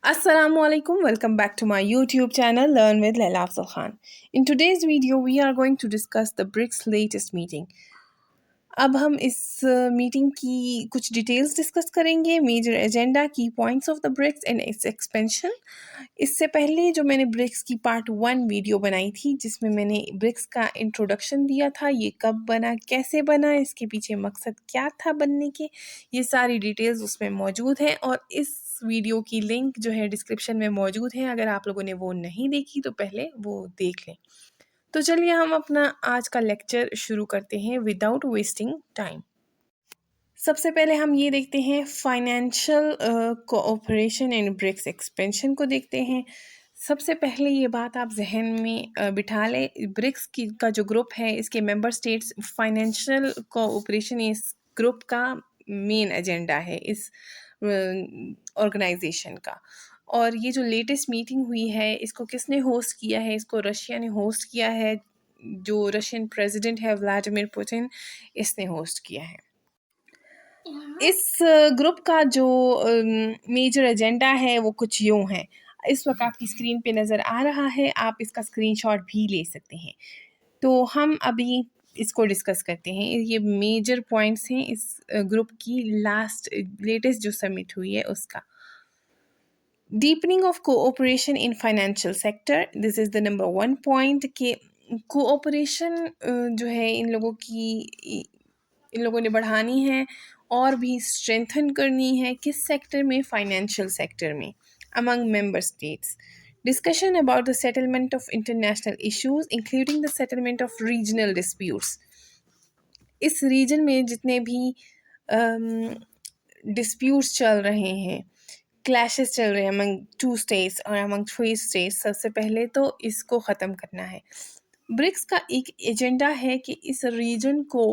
Assalamualaikum, welcome back to my YouTube channel Learn with Laila Afzal Khan. In today's video, we are going to discuss the BRICS latest meeting. अब हम इस meeting की कुछ details discuss करेंगे, major agenda, key points of the BRICS and its expansion. इससे पहले जो मैंने ब्रिक्स की पार्ट 1 वीडियो बनाई थी जिसमें मैंने ब्रिक्स का इंट्रोडक्शन दिया था, ये कब बना, कैसे बना, इसके पीछे मकसद क्या था बनने के, ये सारी डिटेल्स उसमें मौजूद हैं और इस वीडियो की लिंक जो है डिस्क्रिप्शन में मौजूद है। अगर आप लोगों ने वो नहीं देखी तो पहले वो देख लें। तो चलिए हम अपना आज का लेक्चर शुरू करते हैं विदाउट वेस्टिंग टाइम। सबसे पहले हम ये देखते हैं financial cooperation and BRICS expansion को देखते हैं। सबसे पहले ये बात आप जहन में बिठा लें, ब्रिक्स की का जो ग्रुप है इसके मेंबर स्टेट्स फाइनेंशियल कोऑपरेशन इस ग्रुप का मेन एजेंडा है इस ऑर्गेनाइजेशन का। और ये जो लेटेस्ट मीटिंग हुई है इसको किसने होस्ट किया है? इसको रशिया ने होस्ट किया है। जो रशियन प्रेसिडेंट है व्लादिमीर पुतिन, इसने होस्ट किया है। इस ग्रुप का जो मेजर एजेंडा है वो कुछ यूँ है। इस वक्त आपकी स्क्रीन पे नज़र आ रहा है, आप इसका स्क्रीनशॉट भी ले सकते हैं। तो हम अभी इसको डिस्कस करते हैं। ये मेजर पॉइंट्स हैं इस ग्रुप की लेटेस्ट जो समिट हुई है उसका। Deepening of cooperation in financial sector, this is the number 1 point कि कोऑपरेशन जो है इन लोगों ने बढ़ानी है और भी स्ट्रेंथन करनी है। किस सेक्टर में? फाइनेंशियल सेक्टर में, among member states. Discussion about the settlement of international issues including the settlement of regional disputes. इस रीजन में जितने भी डिस्प्यूट्स चल रहे हैं, क्लैशेस चल रहे हैं अमंग 2 स्टेट्स और अमंग 3 स्टेट्स, सबसे पहले तो इसको ख़त्म करना है। ब्रिक्स का एक एजेंडा है कि इस रीजन को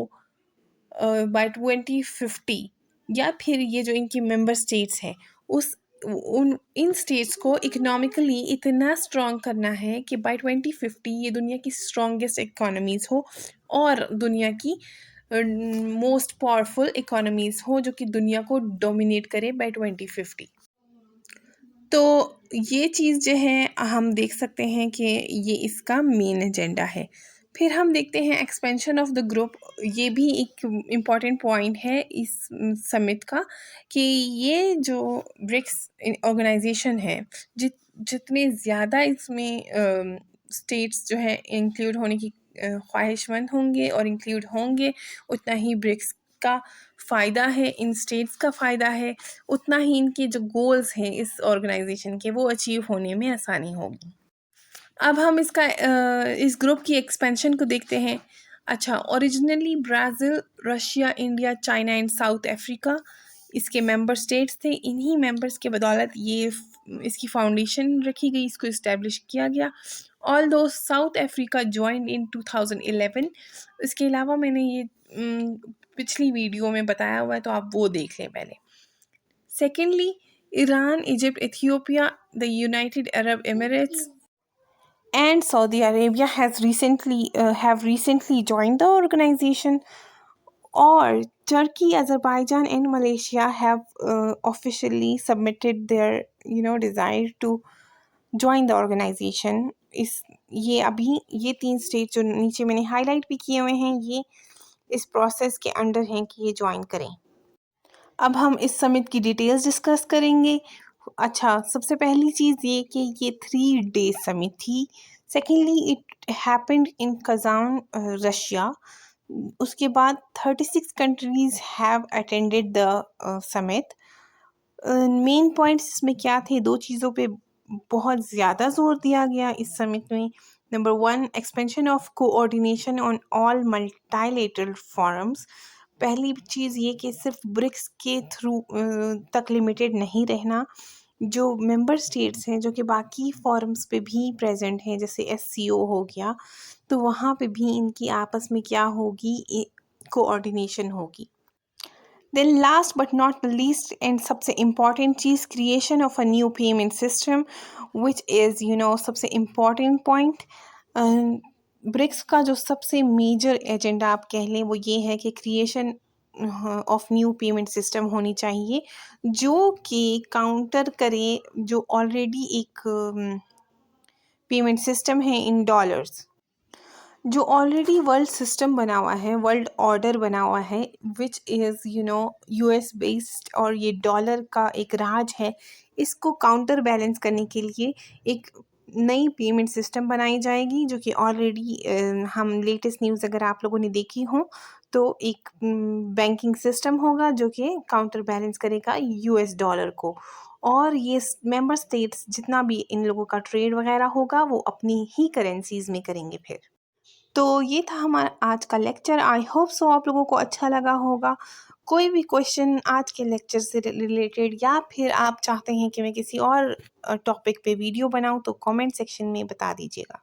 बाय 2050 या फिर ये जो इनकी मेंबर स्टेट्स हैं इन स्टेट्स को इकोनॉमिकली इतना स्ट्रॉन्ग करना है कि बाय 2050 ये दुनिया की स्ट्रॉन्गेस्ट इकोनॉमीज़ हो और दुनिया की मोस्ट पावरफुल इकोनॉमीज़ हो जो कि दुनिया को डोमिनेट करे बाय 2050। तो ये चीज़ जो है हम देख सकते हैं कि ये इसका मेन एजेंडा है। फिर हम देखते हैं एक्सपेंशन ऑफ द ग्रुप। ये भी एक इम्पॉर्टेंट पॉइंट है इस समिट का कि ये जो ब्रिक्स ऑर्गेनाइजेशन है, जितने ज़्यादा इसमें स्टेट्स जो है इंक्लूड होने की ख्वाहिशमंद होंगे और इंक्लूड होंगे, उतना ही ब्रिक्स का फ़ायदा है, इन स्टेट्स का फ़ायदा है, उतना ही इनके जो गोल्स हैं इस ऑर्गेनाइजेशन के वो अचीव होने में आसानी होगी। अब हम इस ग्रुप की एक्सपेंशन को देखते हैं। अच्छा, originally Brazil, Russia, India, China and south Africa इसके मेंबर स्टेट्स थे। इन्हीं मेंबर्स के बदौलत ये इसकी फाउंडेशन रखी गई, इसको इस्टेब्लिश किया गया। Although south Africa joined in 2011। इसके अलावा मैंने ये पिछली वीडियो में बताया हुआ है, तो आप वो देख लें पहले। Secondly, Iran, Egypt, Ethiopia, the United Arab Emirates and Saudi Arabia have recently joined the organization. Or Turkey, Azerbaijan, and Malaysia have officially submitted their desire to join the organization. ये 3 स्टेट जो नीचे मैंने highlight भी किए हुए हैं, ये इस प्रोसेस के अंडर हैं कि ये ज्वाइन करें। अब हम इस समिट की डिटेल्स डिस्कस करेंगे। अच्छा, सबसे पहली चीज़ ये कि ये 3 डे समिट थी। Secondly, it happened in Kazan, Russia. उसके बाद 36 countries have attended the summit. Main points इसमें क्या थे? 2 चीज़ों पे बहुत ज़्यादा जोर दिया गया इस समिट में। Number 1, expansion of coordination on all multilateral forums. पहली चीज़ ये कि सिर्फ ब्रिक्स के थ्रू तक लिमिटेड नहीं रहना, जो मेंबर स्टेट्स हैं जो कि बाकी फोरम्स पे भी प्रेजेंट हैं, जैसे SCO हो गया, तो वहाँ पे भी इनकी आपस में क्या होगी, कोऑर्डिनेशन होगी। Then last but not the least and सबसे important cheese, creation of a new payment system, which is सबसे important point। ब्रिक्स का जो सबसे मेजर एजेंडा आप कह लें वो ये है कि creation of new payment system होनी चाहिए जो कि काउंटर करे जो ऑलरेडी एक पेमेंट सिस्टम है इन डॉलर्स, जो ऑलरेडी वर्ल्ड सिस्टम बना हुआ है, वर्ल्ड ऑर्डर बना हुआ है, विच इज़ यूएस बेस्ड, और ये डॉलर का एक राज है। इसको काउंटर बैलेंस करने के लिए एक नई पेमेंट सिस्टम बनाई जाएगी जो कि ऑलरेडी हम लेटेस्ट न्यूज़ अगर आप लोगों ने देखी हो तो एक बैंकिंग सिस्टम होगा जो कि काउंटर बैलेंस करेगा यूएस डॉलर को। और ये मेंबर स्टेट्स जितना भी इन लोगों का ट्रेड वगैरह होगा वो अपनी ही करेंसीज में करेंगे फिर। तो ये था हमारा आज का लेक्चर। आई होप सो आप लोगों को अच्छा लगा होगा। कोई भी क्वेश्चन आज के लेक्चर से रिलेटेड या फिर आप चाहते हैं कि मैं किसी और टॉपिक पे वीडियो बनाऊं तो कमेंट सेक्शन में बता दीजिएगा।